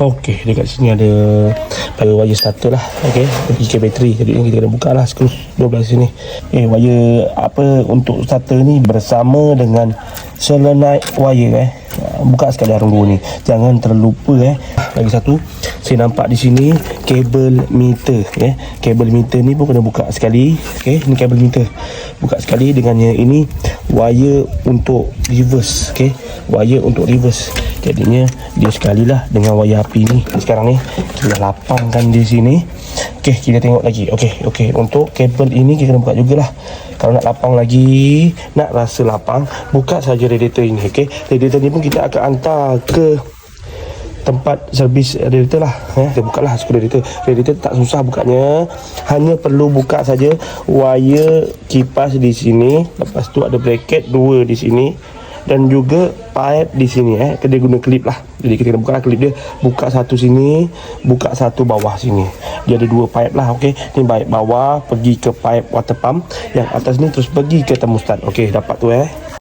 Okey, dekat sini ada wire starter lah. Okey, pergi ke bateri. Jadi kita kena buka lah skru 12 sini. Wire apa untuk starter ni bersama dengan solenoid wire buka sekali arung dua ni. Jangan terlupa Lagi satu, saya nampak di sini kabel meter Kabel meter ni pun kena buka sekali. Okey, ni kabel meter. Buka sekali dengannya ini wire untuk reverse. Okey, wire untuk reverse. Jadinya dia sekalilah dengan wayar api ni. Sekarang ni kita dah lapangkan di sini. Okey, kita tengok lagi. Okey, untuk kabel ini kita kena buka jugalah. Kalau nak lapang lagi, nak rasa lapang, buka saja radiator ini. Okey, radiator ni pun kita akan hantar ke tempat servis radiator lah. Kita buka lah skru radiator. Radiator tak susah bukanya, hanya perlu buka saja wire kipas di sini. Lepas tu ada bracket 2 di sini dan juga pipe di sini. Dia guna klip lah. Jadi kita kena buka lah klip dia. Buka satu sini, buka satu bawah sini. Dia ada 2 pipe lah. Okey, ni pipe bawah pergi ke pipe water pump, yang atas ni terus pergi ke termostat. Okey, dapat tu